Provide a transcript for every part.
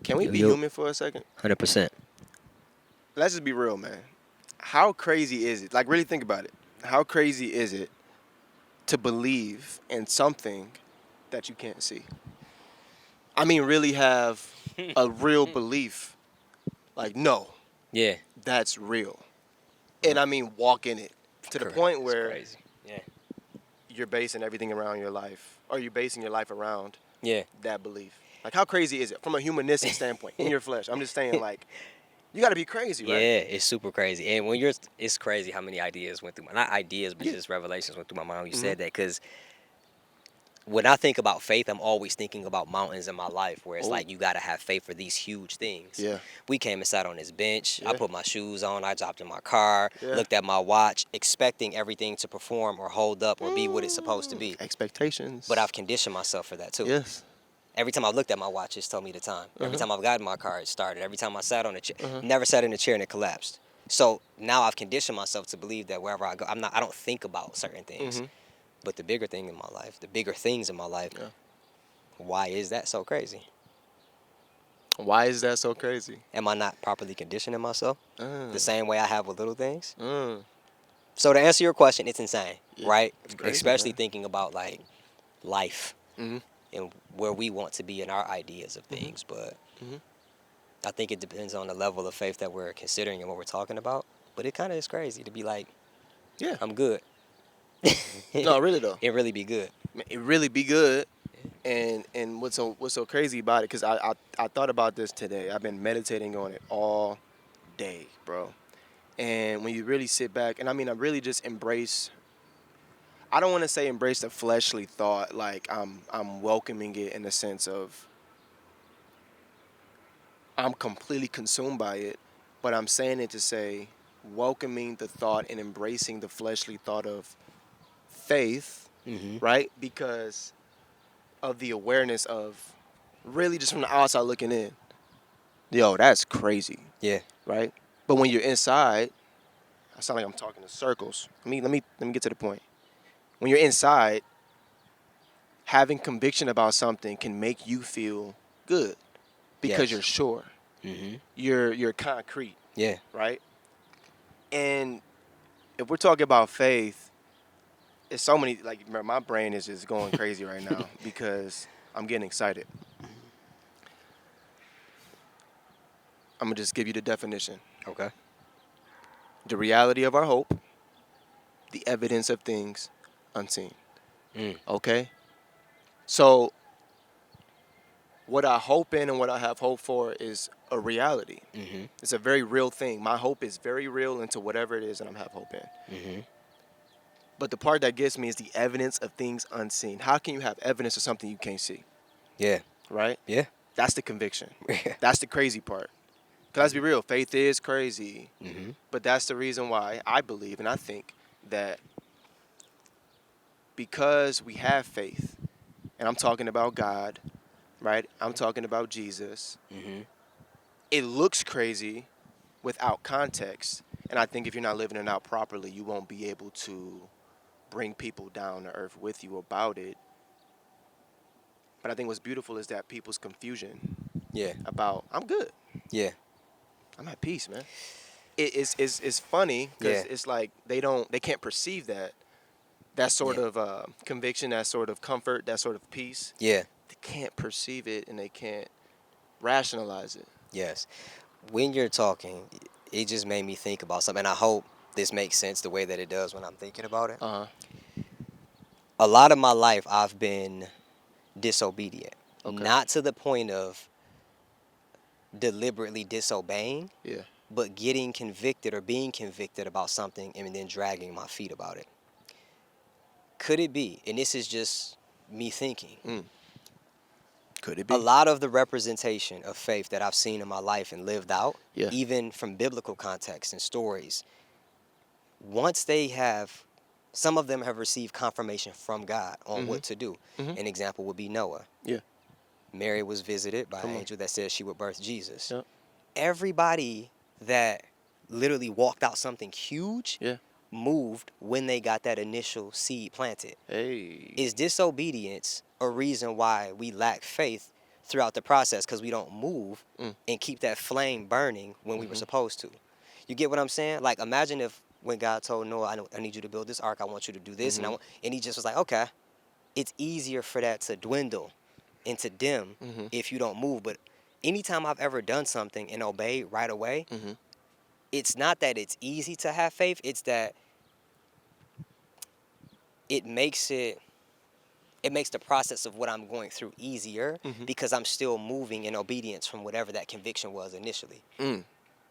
Can we Yo, be yo. human for a second? 100%. Let's just be real, man. How crazy is it? Like, really think about it. How crazy is it to believe in something that you can't see? I mean, really have a real belief. Like, no, Yeah. that's real. And I mean, walk in it to the point It's where crazy. Yeah. you're basing everything around your life, or you're basing your life around Yeah. that belief. Like, how crazy is it from a humanistic standpoint in your flesh? I'm just saying, like, you got to be crazy, Yeah, right? it's super crazy. And when it's crazy how many ideas went through my, not ideas, but Yeah. just revelations went through my mind when you Mhm. said that. Because when I think about faith, I'm always thinking about mountains in my life where it's Oh. like you got to have faith for these huge things. Yeah. We came and sat on this bench. I Yeah. put my shoes on. I dropped in my car, Yeah. looked at my watch, expecting everything to perform or hold up or be what it's supposed to be. Expectations. But I've conditioned myself for that too. Yes. Every time I looked at my watch, it's told me the time. Every Uh-huh. time I've gotten in my car, it started. Every time I sat on a chair, Uh-huh. never sat in a chair and it collapsed. So now I've conditioned myself to believe that wherever I go, I don't think about certain things. Mhm. But the bigger thing in my life, the bigger things in my life, Yeah. why is that so crazy? Why is that so crazy? Am I not properly conditioning myself the same way I have with little things? Mm. So to answer your question, it's insane, Yeah. right? It's crazy, Especially man. thinking about like life Mhm. and where we want to be in our ideas of Mhm. things. But Mhm. I think it depends on the level of faith that we're considering and what we're talking about. But it kind of is crazy to be like, Yeah. I'm good. No, really though. It really be good. It really be good. And what's so crazy about it? Because I thought about this today. I've been meditating on it all day, bro. And when you really sit back, and I mean, I really just embrace. I don't want to say embrace the fleshly thought, like I'm welcoming it in the sense of I'm completely consumed by it, but I'm saying it to say welcoming the thought and embracing the fleshly thought of faith, Mm-hmm. right? Because of the awareness of really just from the outside looking in. Yo, that's crazy, Yeah. right? But when you're inside, I sound like I'm talking in circles. Let me get to the point. When you're inside, having conviction about something can make you feel good because you're Yes. sure. Mm-hmm. You're concrete, Yeah. right? And if we're talking about faith, it's so many like my brain is just going crazy right now because I'm getting excited. I'm gonna just give you the definition. Okay. The reality of our hope, the evidence of things unseen. Mm. Okay? So what I hope in and what I have hope for is a reality. Mm-hmm. It's a very real thing. My hope is very real into whatever it is that I'm have hope in. Mm-hmm. But the part that gets me is the evidence of things unseen. How can you have evidence of something you can't see? Yeah. Right? Yeah. That's the conviction. Yeah. That's the crazy part. Because let's be real, faith is crazy. Mm-hmm. But that's the reason why I believe and I think that because we have faith, and I'm talking about God, right? I'm talking about Jesus. Mm-hmm. It looks crazy without context. And I think if you're not living it out properly, you won't be able to bring people down to earth with you about it. But I think what's beautiful is that people's confusion Yeah. about I'm good. Yeah. I'm at peace, man. It's funny Yeah. because it's like they can't perceive that sort Yeah. of conviction, that sort of comfort, that sort of peace. Yeah. They can't perceive it and they can't rationalize it. Yes. When you're talking, it just made me think about something. And I hope this makes sense the way that it does when I'm thinking about it. Uh huh. A lot of my life, I've been disobedient. Okay. Not to the point of deliberately disobeying, Yeah. but getting convicted or being convicted about something and then dragging my feet about it. Could it be, and this is just me thinking, Mm. Could it a be? lot of the representation of faith that I've seen in my life and lived out, Yeah. even from biblical context and stories, once they have, some of them have received confirmation from God on Mhm. what to do. Mhm. An example would be Noah. Yeah. Mary was visited by Come an on. angel that said she would birth Jesus. Yeah. Everybody that literally walked out something huge Yeah. moved when they got that initial seed planted. Hey. Is disobedience a reason why we lack faith throughout the process because we don't move Mm. and keep that flame burning when we were supposed to. You get what I'm saying? Like, imagine if when God told Noah, I need you to build this ark, I want you to do this, and he just was like, okay. It's easier for that to dwindle and to dim if you don't move. But anytime I've ever done something and obeyed right away, it's not that it's easy to have faith, it's that it makes the process of what I'm going through easier because I'm still moving in obedience from whatever that conviction was initially. Mm.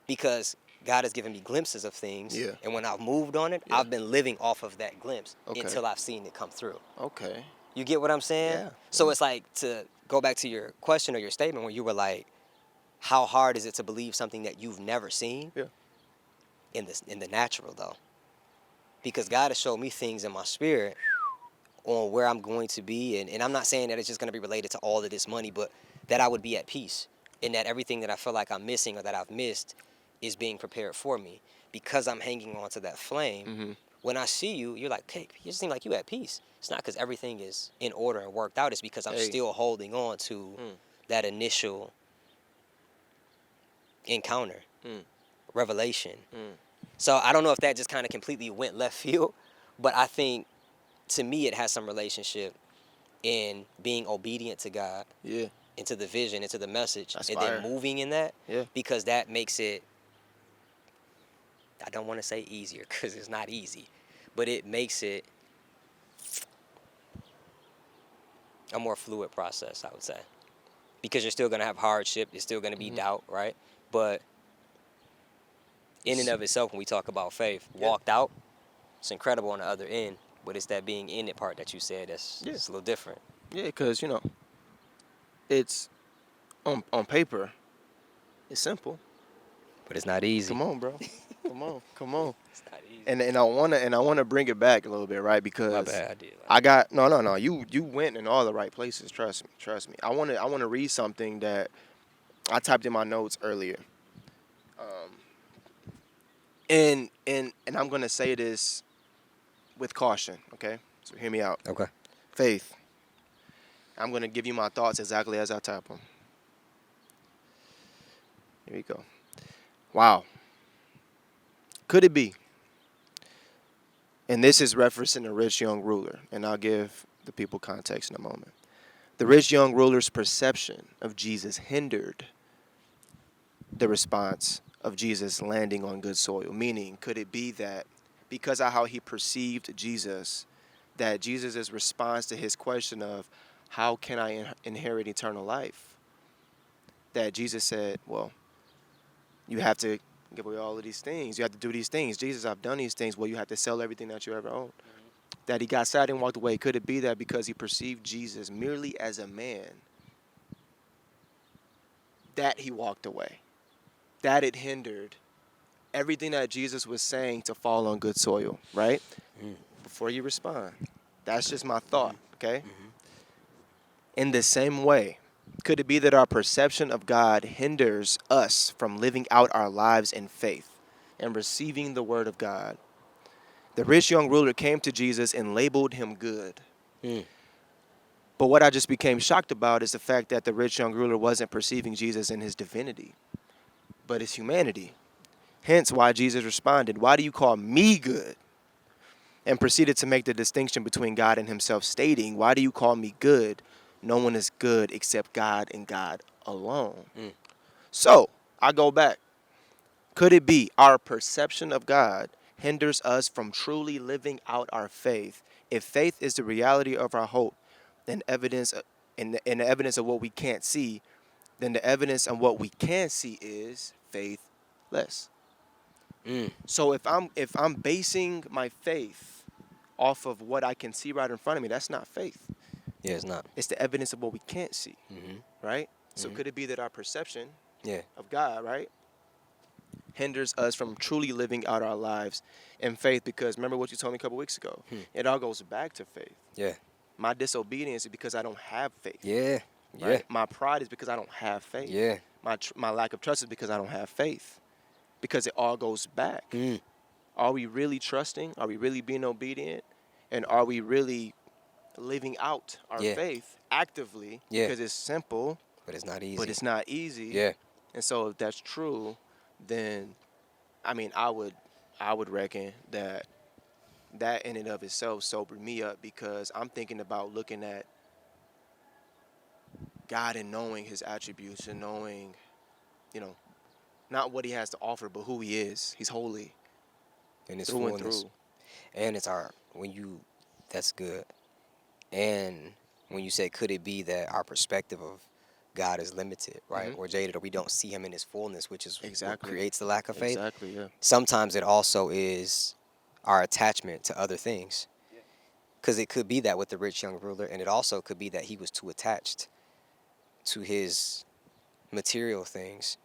Because God has given me glimpses of things, Yeah. and when I've moved on it, Yeah. I've been living off of that glimpse Okay. until I've seen it come through. Okay. You get what I'm saying? Yeah. So it's like, to go back to your question or your statement where you were like, how hard is it to believe something that you've never seen? Yeah. In the natural though. Because God has showed me things in my spirit on where I'm going to be, and I'm not saying that it's just going to be related to all of this money, but that I would be at peace, and that everything that I feel like I'm missing or that I've missed is being prepared for me because I'm hanging on to that flame. When I see you, you're like, hey, you just seem like you at peace. It's not because everything is in order and worked out. It's because I'm Hey. still holding on to that initial encounter, revelation. So I don't know if that just kind of completely went left field, but I think to me it has some relationship in being obedient to God, Yeah. into the vision, into the message, That's and fire. then moving in that, Yeah. because that makes it, I don't want to say easier because it's not easy, but it makes it a more fluid process, I would say. Because you're still going to have hardship, there's still going to be doubt, right? But in and of itself, when we talk about faith, walked out, it's incredible on the other end, but it's that being in it part that you said that's it's a little different. Yeah, because it's on paper, it's simple. But it's not easy. Come on, bro. Come on. It's not easy. And I wanna bring it back a little bit, right? Because My bad, I did. I got no. You went in all the right places. Trust me. I wanna read something that I typed in my notes earlier. And I'm gonna say this with caution, okay? So hear me out. Okay. Faith. I'm gonna give you my thoughts exactly as I type them. Here we go. Wow. Could it be? And this is referencing the rich young ruler, and I'll give the people context in a moment. The rich young ruler's perception of Jesus hindered the response of Jesus landing on good soil. Meaning, could it be that because of how he perceived Jesus, that Jesus' response to his question of, how can I inherit eternal life? That Jesus said, well, you have to give away all of these things. You have to do these things. Jesus, I've done these things. Well, you have to sell everything that you ever owned. That he got sad and walked away. Could it be that because he perceived Jesus merely as a man, that he walked away? That it hindered everything that Jesus was saying to fall on good soil, right? Before you respond, that's just my thought, okay? In the same way, could it be that our perception of God hinders us from living out our lives in faith and receiving the word of God? The rich young ruler came to Jesus and labeled him good. But what I just became shocked about is the fact that the rich young ruler wasn't perceiving Jesus in his divinity, but his humanity. Hence why Jesus responded, why do you call me good? And proceeded to make the distinction between God and himself, stating, why do you call me good? No one is good except God and God alone. So, I go back. Could it be our perception of God hinders us from truly living out our faith? If faith is the reality of our hope, then evidence in the evidence of what we can't see, then the evidence of what we can see is faithless. So if I'm basing my faith off of what I can see right in front of me, that's not faith. Yeah, it's not. It's the evidence of what we can't see, right? So could it be that our perception of God, right, hinders us from truly living out our lives in faith? Because remember what you told me a couple weeks ago. It all goes back to faith. Yeah. My disobedience is because I don't have faith. Yeah. Right? My pride is because I don't have faith. Yeah. My lack of trust is because I don't have faith. Because it all goes back. Are we really trusting? Are we really being obedient? And are we really living out our faith actively? Yeah. Because it's simple. But it's not but easy. it's not easy. Yeah. And so if that's true, then I mean, I would reckon that that in and of itself sobered me up because I'm thinking about looking at God and knowing His attributes and knowing, you know, not what He has to offer, but who He is. He's holy In its through and fullness. through. And it's our when you that's good. And when you say could it be that our perspective of God is limited, right? Hmm. Or jaded, or we don't see him in his fullness, which is what Exactly. creates the lack of faith. Exactly. Yeah. Sometimes it also is our attachment to other things. Because it could be that with the rich young ruler, and it also could be that he was too attached to his material things,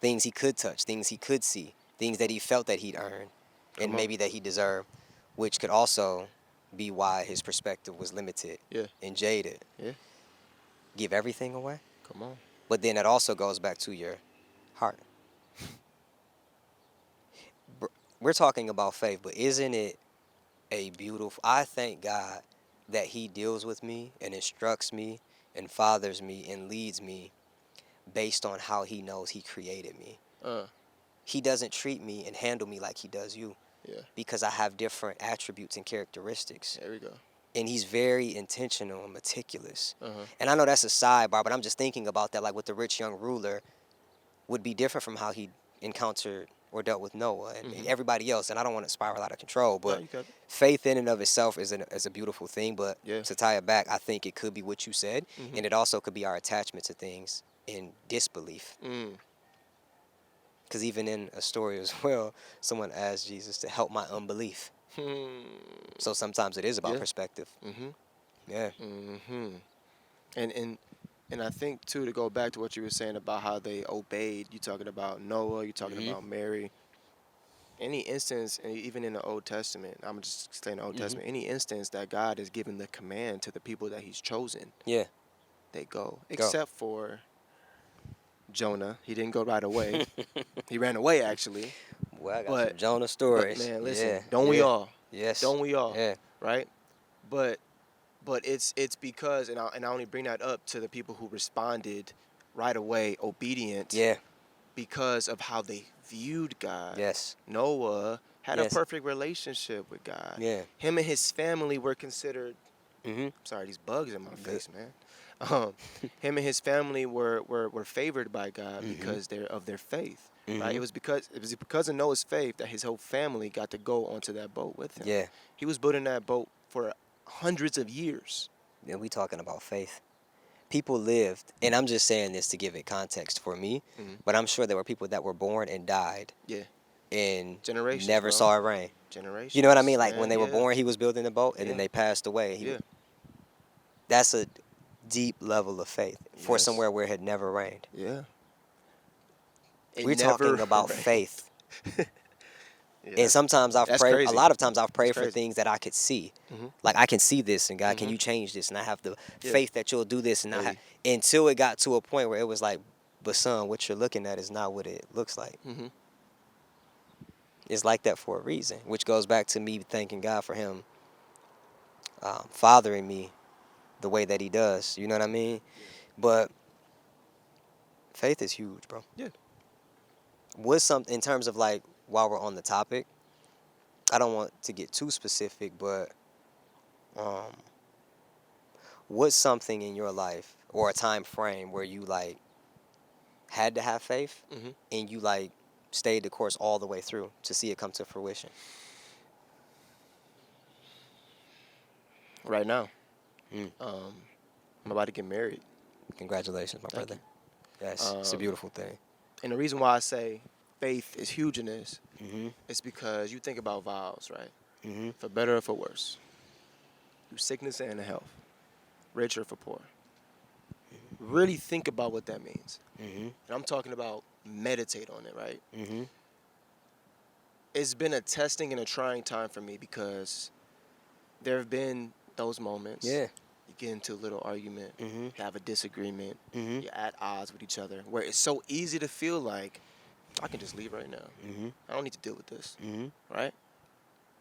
things he could touch, things he could see, things that he felt that he'd earned, and Come on. maybe that he deserved, which could also be why his perspective was limited Yeah. and jaded. Yeah. Give everything away? Come on. But then it also goes back to your heart. We're talking about faith, but isn't it a beautiful? I thank God that He deals with me and instructs me and fathers me and leads me based on how He knows He created me. Uh. He doesn't treat me and handle me like He does you Yeah. because I have different attributes and characteristics. There we go. And He's very intentional and meticulous. Uh huh. And I know that's a sidebar, but I'm just thinking about that, like with the rich young ruler, would be different from how he encountered or dealt with Noah and Hmm. everybody else. And I don't want to spiral out of control, No, but you got it. faith in and of itself is a beautiful thing. But Yeah. to tie it back, I think it could be what you said, Hmm. and it also could be our attachment to things in disbelief. Mm. Because even in a story as well, someone asked Jesus to help my unbelief. Hmm. So sometimes it is about Yeah. perspective. Mm-hmm. Yeah. Mm-hmm. And I think too, to go back to what you were saying about how they obeyed. You talking about Noah. You talking Mhm. about Mary. Any instance, and even in the Old Testament, I'm just saying the Old Mhm. Testament. Any instance that God has given the command to the people that He's chosen, Yeah. they go. Go. Except for Jonah, he didn't go right away. He ran away actually. Well, I got But some Jonah but stories. man, listen, Yeah. don't we Yeah. all? Yes. Don't we all? Yeah. Right? But it's because and I only bring that up to the people who responded right away, obedient Yeah. because of how they viewed God. Yes. Noah had a Yes. perfect relationship with God. Yeah. Him and his family were considered. Mhm. Sorry, these bugs in my Good. face, man. Um, him and his family were favored by God Mhm. because they're of their faith. Right? It Mhm. was because of Noah's faith that his whole family got to go onto that boat with him. Yeah. He was building that boat for hundreds of years. Yeah. We talking about faith. People lived, and I'm just saying this to give it context for me, Hmm. but I'm sure there were people that were born and died Yeah, and generations, never bro. saw it rain. You know what I mean? Generations, Like when man. they were Yeah, born, he was building the boat, and then yeah, they passed away. yeah. That's a deep level of faith for Yes, somewhere where it had never rained. yeah. It We're never talking about rained. faith. Yeah, And sometimes I've that's prayed, a crazy. lot of times I've That's prayed for crazy. things that I could see. Hmm. Like I can see this, and God, can Hmm. you change this? And I have the Yeah. faith that you'll do this. And Hey. until it got to a point where it was like, but son, what you're looking at is not what it looks like. Hmm. It's like that for a reason, which goes back to me thanking God for Him fathering me the way that He does. You know what I mean? Yeah. But faith is huge, bro. Yeah. What's some in terms of like while we're on the topic? I don't want to get too specific, but um, what's something in your life or a time frame where you like had to have faith Hmm. and you like stayed the course all the way through to see it come to fruition? Right now, Mm. I'm about to get married. Congratulations, my Thank brother. you. Yes, it's a beautiful thing. And the reason why I say faith is huge in this Mhm. is because you think about vows, right? Mhm. For better or for worse, through sickness and health, rich or for poor. Really think about what that means. Mhm. And I'm talking about meditate on it, right? Mhm. It's been a testing and a trying time for me because there have been those moments. Yeah. You get into a little argument, Mhm. you have a disagreement, Mhm. you're at odds with each other, where it's so easy to feel like I can just leave right now. Mhm. I don't need to deal with this, Mhm. right?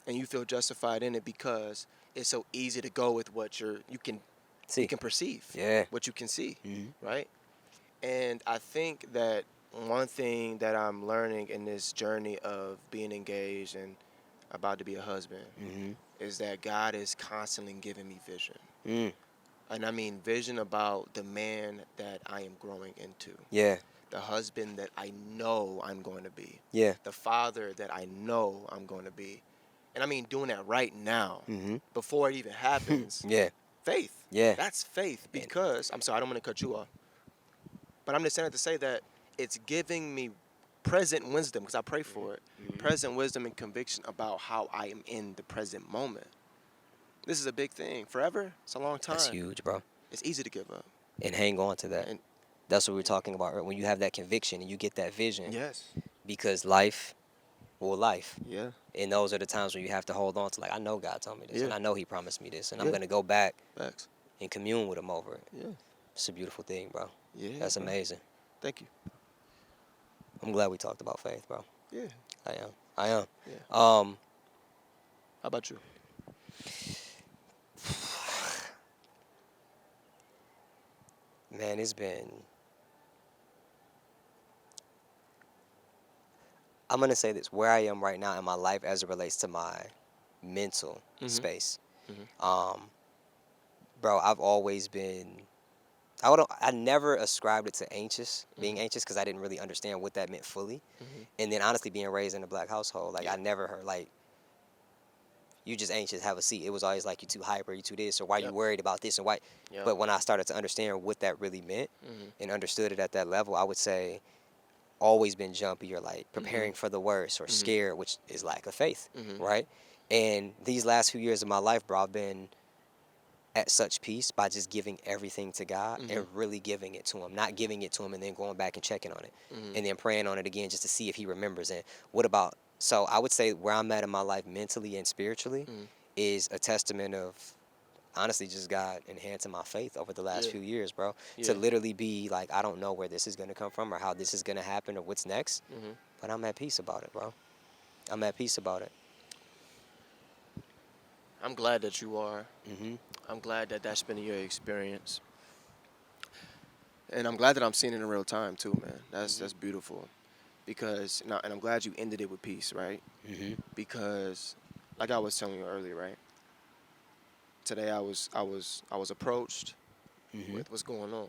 And you feel justified in it because it's so easy to go with what you See. can perceive, Yeah. what you can see, Mhm. right? And I think that one thing that I'm learning in this journey of being engaged and about to be a husband Mm-hmm. is that God is constantly giving me vision. Mm. And I mean vision about the man that I am growing into, Yeah. the husband that I know I'm going to be, Yeah. the father that I know I'm going to be. And I mean doing that right now Mm-hmm. before it even happens. Yeah. Faith. Yeah. That's faith And because, I'm sorry, I don't want to cut you off, but I'm just saying it to say that it's giving me present wisdom because I pray for it. mm-hmm. Present wisdom and conviction about how I am in the present moment. This is a big thing. Forever, it's a long That's time. huge, bro. It's easy to give up. And hang on to that. And That's what we're talking about, right? When you have that conviction and you get that vision, yes, because life will life. yeah, And those are the times when you have to hold on to, like, I know God told me this, yeah, and I know He promised me this, and I'm yeah, going to go back facts. and commune with Him over it. Yeah, It's a beautiful thing, bro. yeah, That's bro. amazing. Thank you. I'm glad we talked about faith, bro. Yeah, I am. I am. yeah. Um, How about you? man, it's been. I'm gonna say this: where I am right now in my life, as it relates to my mental Mhm, space. mhm, Um, bro, I've always been. I never ascribed it to being mhm, anxious, because I didn't really understand what that meant fully. mhm. And then honestly, being raised in a black household, like Yeah, I never heard like you just anxious, have a seat. It was always like you too hyper, you too this, or why you yep, worried about this and why. yep. But when I started to understand what that really meant Mhm, and understood it at that level, I would say always been jumpy or like mhm, preparing for the worst or mhm, scared, which is lack of faith, mhm, right? And these last few years of my life, bro, I've been at such peace by just giving everything to God mhm, and really giving it to Him, not giving it to Him and then going back and checking on it mhm, and then praying on it again just to see if He remembers. And what about, so I would say where I'm at in my life mentally and spiritually mhm. is a testament of honestly just God enhancing my faith over the last Yeah, few years, bro. To yeah. literally be like, I don't know where this is going to come from or how this is going to happen or what's next, Mhm. but I'm at peace about it, bro. I'm at peace about it. I'm glad that you are. Hmm. I'm glad that that's been your experience, and I'm glad that I'm seeing it in real time too, man. Hmm. That's beautiful because, and I'm glad you ended it with peace, right? Hmm. Because, like I was telling you earlier, right? Today I was approached Hmm. with what's going on.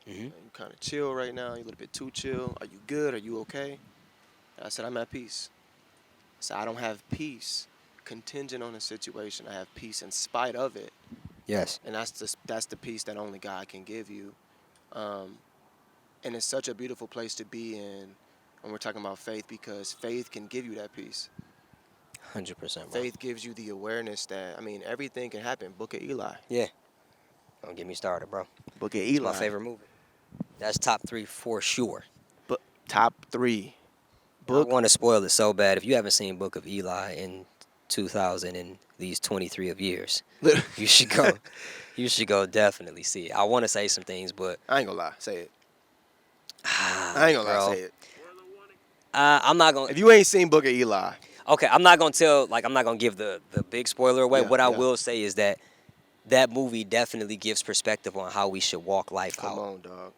Hmm. You kind of chill right now. You a little bit too chill. Are you good? Are you okay? And I said I'm at peace. So I don't have peace contingent on the situation. I have peace in spite of it, Yes. and that's the peace that only God can give you. Um, and it's such a beautiful place to be in when we're talking about faith because faith can give you that peace. 100%, bro. Faith gives you the awareness that, I mean, everything can happen. Book of Eli. Yeah. Don't get me started, bro. Book of It's my Eli. favorite movie. That's top three for sure. But top three. I Book. want to spoil it so bad. If you haven't seen Book of Eli in 2000 and these 23 of years, you should go. You should go definitely see it. I want to say some things, but I ain't gonna lie. Say it. I ain't gonna lie. bro, Say it. I'm not gonna. If you ain't seen Book of Eli, Okay, I'm not gonna tell. Like, I'm not gonna give the big spoiler away. yeah, What I yeah. will say is that that movie definitely gives perspective on how we should walk life Come out. on, dog.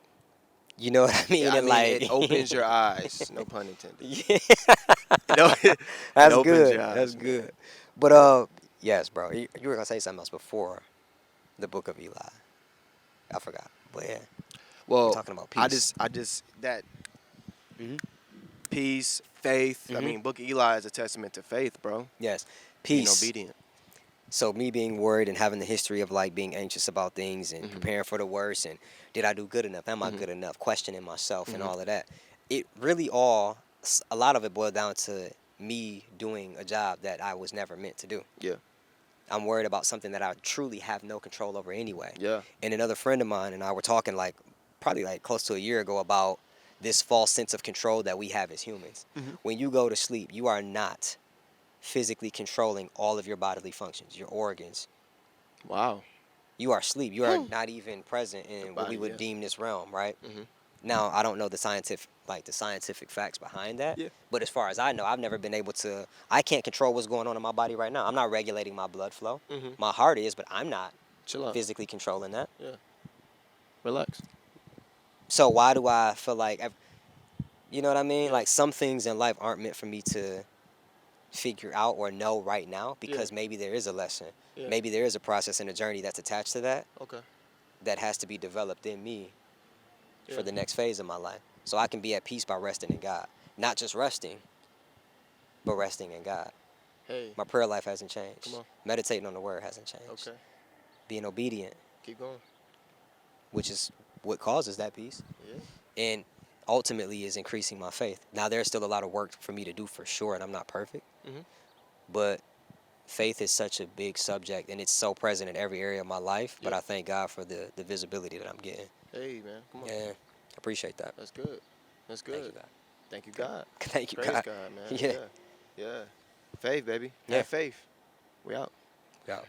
You know what I Yeah, mean? I And mean, like, it opens your eyes. No pun intended. yeah, It that's opens your good. That's eyes, man. good. But Yeah. yes, bro. You were gonna say something else before the Book of Eli. I forgot. But yeah, we're Well, talking about I peace. just, I just that Mhm. peace, faith. I Mhm. mean, Book of Eli is a testament to faith, bro. Yes, Being peace. obedient. So me being worried and having the history of like being anxious about things and Mhm. preparing for the worst and did I do good enough? Am I Mhm. good enough? Questioning myself and Mhm. all of that. It really a lot of it boiled down to me doing a job that I was never meant to do. Yeah. I'm worried about something that I truly have no control over anyway. Yeah. And another friend of mine and I were talking like probably like close to a year ago about this false sense of control that we have as humans. Mhm. When you go to sleep, you are not physically controlling all of your bodily functions, your organs. Wow. You are asleep. You are not even present The in what we body. would Yeah. deem this realm, right? Mhm. Now, I don't know the scientific facts behind that, Yeah. but as far as I know, I've never been able to. I can't control what's going on in my body right now. I'm not regulating my blood flow. Mhm. My heart is, but I'm not Chill out. physically controlling that. Yeah. Relax. So why do I feel like, you know what I mean? Yeah. Like some things in life aren't meant for me to figure out or know right now Yeah. because maybe there is a lesson. Yeah. Maybe there is a process and a journey that's attached to that Okay. that has to be developed in me Yeah. for the next phase of my life. So I can be at peace by resting in God. Not just resting, but resting in God. Hey. My prayer life hasn't Come changed. on. Meditating on the word hasn't changed. Okay. Being obedient, Keep going. which is what causes that peace, Yeah. and ultimately is increasing my faith. Now there's still a lot of work for me to do for sure, and I'm not perfect, Mhm. but faith is such a big subject and it's so present in every area of my life. But Yeah. I thank God for the visibility that I'm getting. Hey, man. Come on. Yeah, appreciate that. That's good. That's Thank you, good. God. Thank you, Okay. God. Thank you, Praise God. God, man. Yeah, Yeah. Yeah. Faith, baby. yeah, Have faith. We out. yeah.